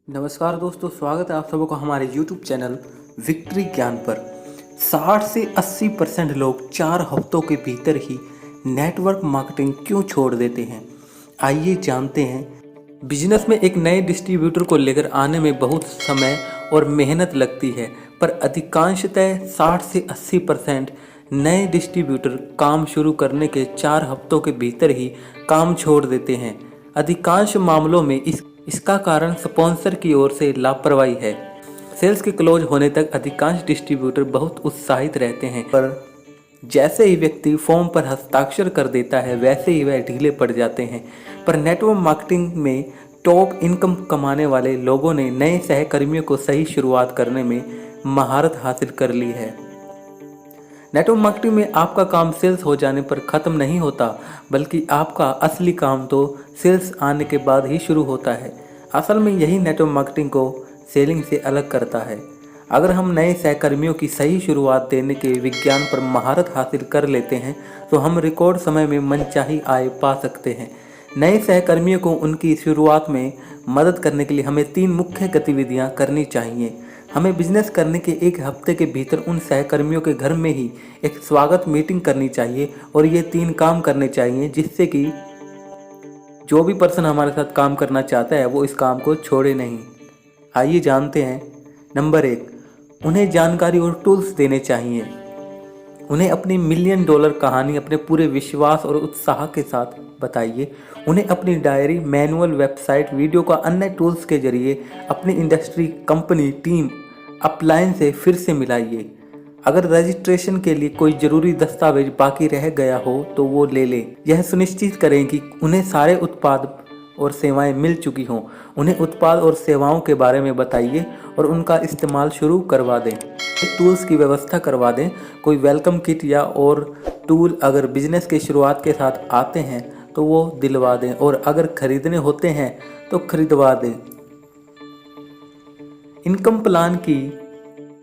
नमस्कार दोस्तों, स्वागत है आप सबको हमारे YouTube चैनल विक्ट्री ज्ञान पर। 60 से 80% लोग 4 हफ्तों के भीतर ही नेटवर्क मार्केटिंग क्यों छोड़ देते हैं, आइए जानते हैं। बिजनेस में एक नए डिस्ट्रीब्यूटर को लेकर आने में बहुत समय और मेहनत लगती है, पर अधिकांशतः 60 से 80% नए डिस्ट्रीब्यूटर काम शुरू करने के 4 हफ्तों के भीतर ही काम छोड़ देते हैं। अधिकांश मामलों में इसका कारण स्पॉन्सर की ओर से लापरवाही है। सेल्स के क्लोज होने तक अधिकांश डिस्ट्रीब्यूटर बहुत उत्साहित रहते हैं, पर जैसे ही व्यक्ति फॉर्म पर हस्ताक्षर कर देता है वैसे ही वह ढीले पड़ जाते हैं। पर नेटवर्क मार्केटिंग में टॉप इनकम कमाने वाले लोगों ने नए सहकर्मियों को सही शुरुआत करने में महारत हासिल कर ली है। नेटवर्क मार्केटिंग में आपका काम सेल्स हो जाने पर ख़त्म नहीं होता, बल्कि आपका असली काम तो सेल्स आने के बाद ही शुरू होता है। असल में यही नेटवर्क मार्केटिंग को सेलिंग से अलग करता है। अगर हम नए सहकर्मियों की सही शुरुआत देने के विज्ञान पर महारत हासिल कर लेते हैं तो हम रिकॉर्ड समय में मनचाही आय पा सकते हैं। नए सहकर्मियों को उनकी शुरुआत में मदद करने के लिए हमें 3 मुख्य गतिविधियां करनी चाहिए। हमें बिजनेस करने के 1 हफ्ते के भीतर उन सहकर्मियों के घर में ही एक स्वागत मीटिंग करनी चाहिए और ये 3 काम करने चाहिए जिससे कि जो भी पर्सन हमारे साथ काम करना चाहता है वो इस काम को छोड़े नहीं। आइए जानते हैं। नंबर 1, उन्हें जानकारी और टूल्स देने चाहिए। उन्हें अपनी $1,000,000 कहानी अपने पूरे विश्वास और उत्साह के साथ बताइए। उन्हें अपनी डायरी, मैनुअल, वेबसाइट, वीडियो का अन्य टूल्स के जरिए अपनी इंडस्ट्री, कंपनी, टीम, अपलाइन से फिर से मिलाइए। अगर रजिस्ट्रेशन के लिए कोई ज़रूरी दस्तावेज बाकी रह गया हो तो वो ले लें। यह सुनिश्चित करें कि उन्हें सारे उत्पाद और सेवाएं मिल चुकी हों। उन्हें उत्पाद और सेवाओं के बारे में बताइए और उनका इस्तेमाल शुरू करवा दें। टूल्स की व्यवस्था करवा दें। कोई वेलकम किट या और टूल अगर बिजनेस के शुरुआत के साथ आते हैं तो वो दिलवा दें, और अगर खरीदने होते हैं तो खरीदवा दें। इनकम प्लान की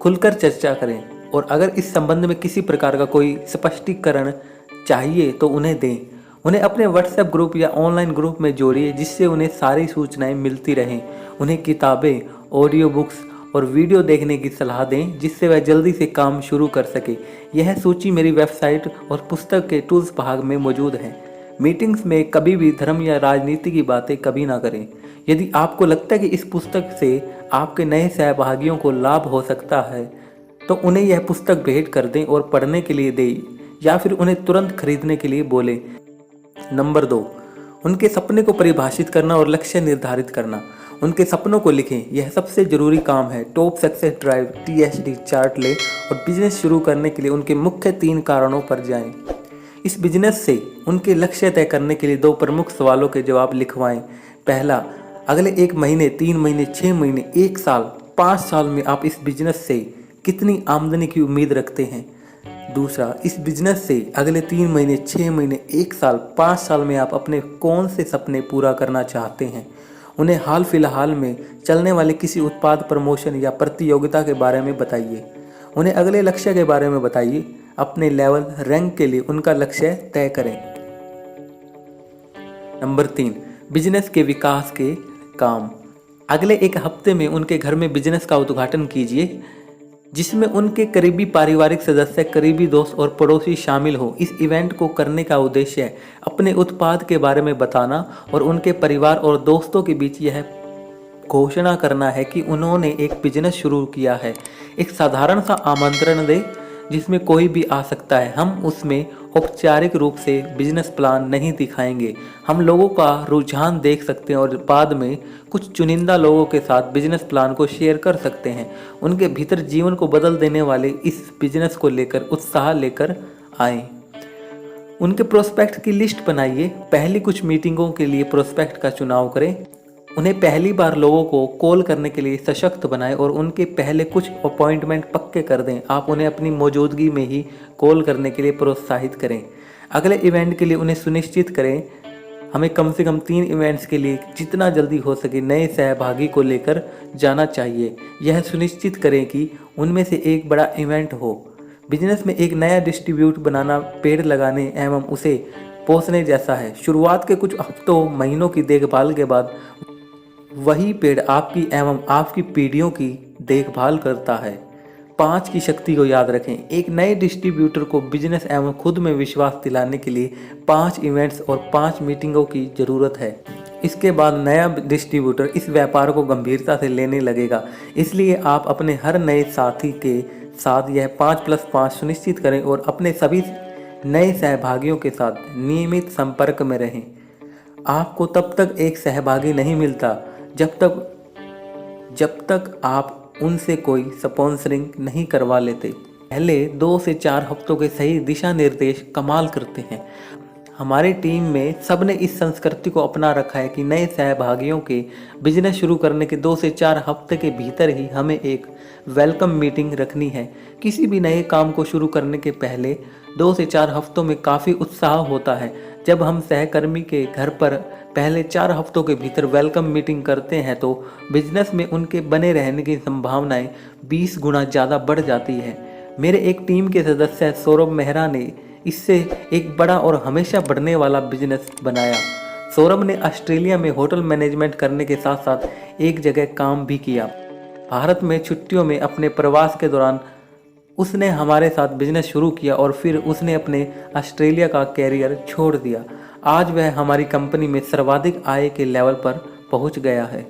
खुलकर चर्चा करें, और अगर इस संबंध में किसी प्रकार का कोई स्पष्टीकरण चाहिए तो उन्हें दें। उन्हें अपने व्हाट्सएप ग्रुप या ऑनलाइन ग्रुप में जोड़िए जिससे उन्हें सारी सूचनाएं मिलती रहें। उन्हें किताबें, ऑडियो बुक्स और वीडियो देखने की सलाह दें जिससे वह जल्दी से काम शुरू कर सके। यह सूची मेरी वेबसाइट और पुस्तक के टूल्स भाग में मौजूद है। मीटिंग्स में कभी भी धर्म या राजनीति की बातें कभी ना करें। यदि आपको लगता है कि इस पुस्तक से आपके नए सहभागियों को लाभ हो सकता है तो उन्हें यह पुस्तक भेंट कर दें और पढ़ने के लिए दें, या फिर उन्हें तुरंत खरीदने के लिए बोलें। नंबर 2, उनके सपने को परिभाषित करना और लक्ष्य निर्धारित करना। उनके सपनों को लिखें, यह सबसे ज़रूरी काम है। Top success drive TSD chart लें और बिजनेस शुरू करने के लिए उनके मुख्य 3 कारणों पर जाएं। इस बिजनेस से उनके लक्ष्य तय करने के लिए 2 प्रमुख सवालों के जवाब लिखवाएं। पहला, अगले 1 महीने, 3 महीने, 6 महीने, 1 साल, 5 साल में आप इस बिजनेस से कितनी आमदनी की उम्मीद रखते हैं। दूसरा, इस बिजनेस से अगले 3 महीने, 6 महीने, 1 साल, 5 साल में आप अपने कौन से सपने पूरा करना चाहते हैं। उन्हें हाल फिलहाल में चलने वाले किसी उत्पाद, प्रमोशन या प्रतियोगिता के बारे में बताइए। उन्हें अगले लक्ष्य के बारे में बताइए। अपने लेवल, रैंक के लिए उनका लक्ष्य तय करें। नंबर 3, बिजनेस के विकास के काम। अगले 1 हफ्ते में उनके घर में बिजनेस का उद्घाटन कीजिए जिसमें उनके करीबी पारिवारिक सदस्य, करीबी दोस्त और पड़ोसी शामिल हो। इस इवेंट को करने का उद्देश्य अपने उत्पाद के बारे में बताना और उनके परिवार और दोस्तों के बीच यह घोषणा करना है कि उन्होंने एक बिजनेस शुरू किया है। एक साधारण सा आमंत्रण दें जिसमें कोई भी आ सकता है। हम उसमें औपचारिक रूप से बिजनेस प्लान नहीं दिखाएंगे। हम लोगों का रुझान देख सकते हैं और बाद में कुछ चुनिंदा लोगों के साथ बिजनेस प्लान को शेयर कर सकते हैं। उनके भीतर जीवन को बदल देने वाले इस बिजनेस को लेकर उत्साह लेकर आएं। उनके प्रोस्पेक्ट की लिस्ट बनाइए। पहली कुछ मीटिंगों के लिए प्रोस्पेक्ट का चुनाव करें। उन्हें पहली बार लोगों को कॉल करने के लिए सशक्त बनाएं और उनके पहले कुछ अपॉइंटमेंट पक्के कर दें। आप उन्हें अपनी मौजूदगी में ही कॉल करने के लिए प्रोत्साहित करें। अगले इवेंट के लिए उन्हें सुनिश्चित करें। हमें कम से कम 3 इवेंट्स के लिए जितना जल्दी हो सके नए सहभागी को लेकर जाना चाहिए। यह सुनिश्चित करें कि उनमें से एक बड़ा इवेंट हो। बिजनेस में एक नया डिस्ट्रीब्यूट बनाना पेड़ लगाने एवं उसे पोसने जैसा है। शुरुआत के कुछ हफ्तों, महीनों की देखभाल के बाद वही पेड़ आपकी एवं आपकी पीढ़ियों की देखभाल करता है। 5 की शक्ति को याद रखें। एक नए डिस्ट्रीब्यूटर को बिजनेस एवं खुद में विश्वास दिलाने के लिए 5 इवेंट्स और 5 मीटिंगों की ज़रूरत है। इसके बाद नया डिस्ट्रीब्यूटर इस व्यापार को गंभीरता से लेने लगेगा। इसलिए आप अपने हर नए साथी के साथ यह 5+5 सुनिश्चित करें और अपने सभी नए सहभागियों के साथ नियमित संपर्क में रहें। आपको तब तक एक सहभागी नहीं मिलता जब तक आप उनसे कोई स्पॉन्सरिंग नहीं करवा लेते। पहले 2 से 4 हफ्तों के सही दिशा निर्देश कमाल करते हैं। हमारी टीम में सबने इस संस्कृति को अपना रखा है कि नए सहभागियों के बिजनेस शुरू करने के 2 से 4 हफ्ते के भीतर ही हमें एक वेलकम मीटिंग रखनी है। किसी भी नए काम को शुरू करने के पहले 2 से 4 हफ्तों में काफ़ी उत्साह होता है। जब हम सहकर्मी के घर पर पहले 4 हफ्तों के भीतर वेलकम मीटिंग करते हैं तो बिजनेस में उनके बने रहने की संभावनाएं 20 गुना ज़्यादा बढ़ जाती है। मेरे एक टीम के सदस्य सौरभ मेहरा ने इससे एक बड़ा और हमेशा बढ़ने वाला बिजनेस बनाया। सौरभ ने ऑस्ट्रेलिया में होटल मैनेजमेंट करने के साथ साथ एक जगह काम भी किया। भारत में छुट्टियों में अपने प्रवास के दौरान उसने हमारे साथ बिजनेस शुरू किया और फिर उसने अपने ऑस्ट्रेलिया का कैरियर छोड़ दिया। आज वह हमारी कंपनी में सर्वाधिक आय के लेवल पर पहुंच गया है।